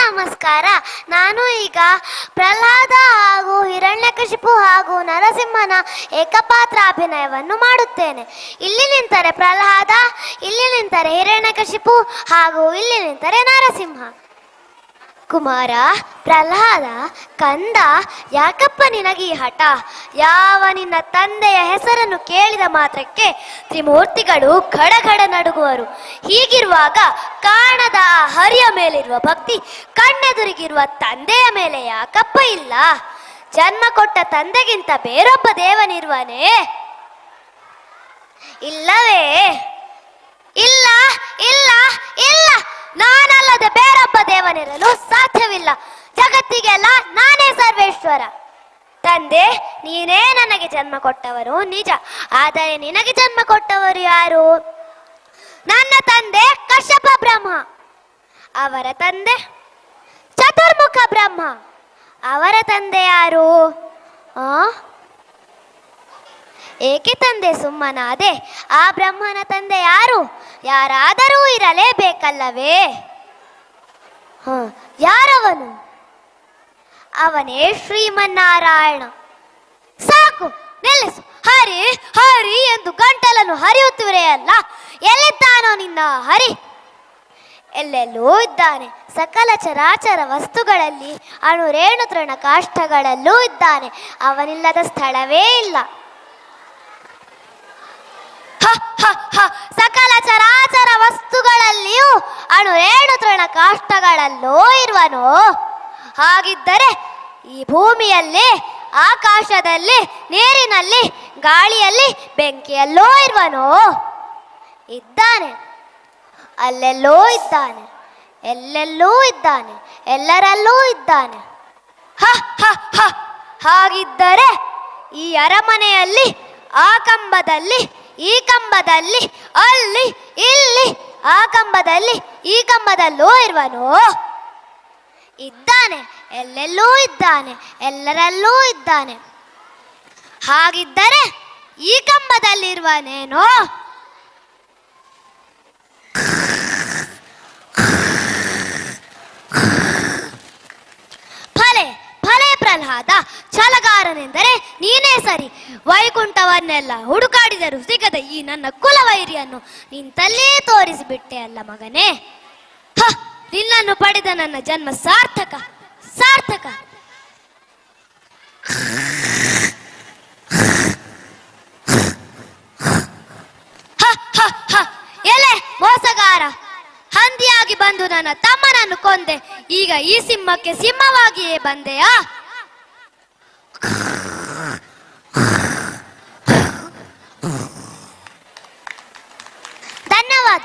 ನಮಸ್ಕಾರ. ನಾನು ಈಗ ಪ್ರಹ್ಲಾದ ಹಾಗೂ ಹಿರಣ್ಯಕಶಿಪು ಹಾಗೂ ನರಸಿಂಹನ ಏಕಪಾತ್ರ ಅಭಿನಯವನ್ನು ಮಾಡುತ್ತೇನೆ. ಇಲ್ಲಿ ನಿಂತರೆ ಪ್ರಹ್ಲಾದ, ಇಲ್ಲಿ ನಿಂತರೆ ಹಿರಣ್ಯಕಶಿಪು ಹಾಗೂ ಇಲ್ಲಿ ನಿಂತರೆ ನರಸಿಂಹ. ಕುಮಾರ, ಪ್ರಹ್ಲಾದ, ಕಂದ, ಯಾಕಪ್ಪ ನಿನಗೆ ಈ ಹಠ? ಯಾವ ನಿನ್ನ ತಂದೆಯ ಹೆಸರನ್ನು ಕೇಳಿದ ಮಾತ್ರಕ್ಕೆ ತ್ರಿಮೂರ್ತಿಗಳು ಘಡಘಡ ನಡುಗುವರು. ಹೀಗಿರುವಾಗ ಕಾಣದ ಹರಿಯ ಮೇಲಿರುವ ಭಕ್ತಿ ಕಣ್ಣೆದುರಿಗಿರುವ ತಂದೆಯ ಮೇಲೆ ಯಾಕಪ್ಪ ಇಲ್ಲ? ಜನ್ಮ ಕೊಟ್ಟ ತಂದೆಗಿಂತ ಬೇರೊಬ್ಬ ದೇವನಿರುವನೇ? ಇಲ್ಲವೇ? ಇಲ್ಲ ಇಲ್ಲ ಇಲ್ಲ, ನಾನಲ್ಲದೆ ಬೇರೊಬ್ಬ ದೇವನಿರಲು ಸಾಧ್ಯವಿಲ್ಲ. ಜಗತ್ತಿಗೆಲ್ಲ ನಾನೇ ಸರ್ವೇಶ್ವರ. ತಂದೆ, ನೀನೇ ನನಗೆ ಜನ್ಮ ಕೊಟ್ಟವರು ನಿಜ, ಆದರೆ ನಿನಗೆ ಜನ್ಮ ಕೊಟ್ಟವರು ಯಾರು? ನನ್ನ ತಂದೆ ಕಶ್ಯಪ ಬ್ರಹ್ಮ, ಅವರ ತಂದೆ ಚತುರ್ಮುಖ ಬ್ರಹ್ಮ. ಅವರ ತಂದೆ ಯಾರು? ಏಕೆ ತಂದೆ ಸುಮ್ಮನಾದೆ? ಆ ಬ್ರಹ್ಮನ ತಂದೆ ಯಾರು? ಯಾರಾದರೂ ಇರಲೇಬೇಕಲ್ಲವೇ? ಯಾರವನು? ಅವನೇ ಶ್ರೀಮನ್ನಾರಾಯಣ. ಸಾಕು, ನಿಲ್ಲಿಸು. ಹರಿ ಹರಿ ಎಂದು ಗಂಟಲನ್ನು ಹರಿಯುತ್ತಿವೆಯಲ್ಲ, ಎಲ್ಲಿದ್ದಾನೋ ನಿನ್ನ ಹರಿ? ಎಲ್ಲೆಲ್ಲೂ ಇದ್ದಾನೆ. ಸಕಲ ಚರಾಚರ ವಸ್ತುಗಳಲ್ಲಿ, ಅಣುರೇಣು ತೃಣ ಕಾಷ್ಠಗಳಲ್ಲೂ ಇದ್ದಾನೆ. ಅವನಿಲ್ಲದ ಸ್ಥಳವೇ ಇಲ್ಲ. ಸಕಲ ಚರಾಚರ ವಸ್ತುಗಳಲ್ಲಿಯೂ, ಅಣುರೇಣು ತೃಣ ಕಾಷ್ಠಗಳಲ್ಲೂ ಇರುವನು. ಹಾಗಿದ್ದರೆ ಈ ಭೂಮಿಯಲ್ಲಿ, ಆಕಾಶದಲ್ಲಿ, ನೀರಿನಲ್ಲಿ, ಗಾಳಿಯಲ್ಲಿ, ಬೆಂಕಿಯಲ್ಲೂ ಇರುವನು? ಇದ್ದಾನೆ. ಅಲ್ಲೆಲ್ಲೂ ಇದ್ದಾನೆ, ಎಲ್ಲೆಲ್ಲೂ ಇದ್ದಾನೆ, ಎಲ್ಲರಲ್ಲೂ ಇದ್ದಾನೆ. ಹಾಗಿದ್ದರೆ ಈ ಅರಮನೆಯಲ್ಲಿ, ಆ ಕಂಬದಲ್ಲಿ, ಈ ಕಂಬದಲ್ಲಿ, ಅಲ್ಲಿ ಇಲ್ಲಿ, ಆ ಕಂಬದಲ್ಲಿ ಈ ಕಂಬದಲ್ಲೂ ಇರುವನು? ಇದ್ದಾನೆ. ಎಲ್ಲೆಲ್ಲೂ ಇದ್ದಾನೆ, ಎಲ್ಲರಲ್ಲೂ ಇದ್ದಾನೆ. ಹಾಗಿದ್ದರೆ ಈ ಕಂಬದಲ್ಲಿರುವನೇನೋ? ಫಲೆ ಫಲೆ ಪ್ರಹ್ಲಾದ, ಛಲಗಾರನೆಂದರೆ ನೀನೇ ಸರಿ. ವೈಕುಂಠವನ್ನೆಲ್ಲ ಹುಡುಕಾಡಿದರೂ ಸಿಗದ ಈ ನನ್ನ ಕುಲವೈರಿಯನ್ನು ನಿಂತಲ್ಲೇ ತೋರಿಸಿಬಿಟ್ಟೆ ಅಲ್ಲ ಮಗನೇ. ನಿನ್ನನ್ನು ಪಡೆದ ನನ್ನ ಜನ್ಮ ಸಾರ್ಥಕ ಸಾರ್ಥಕ. ಎಲೆ ಮೋಸಗಾರ, ಹಂದಿಯಾಗಿ ಬಂದು ನನ್ನ ತಮ್ಮನನ್ನು ಕೊಂದೆ. ಈಗ ಈ ಸಿಂಹಕ್ಕೆ ಸಿಂಹವಾಗಿಯೇ ಬಂದೆಯಾ? ಧನ್ಯವಾದ.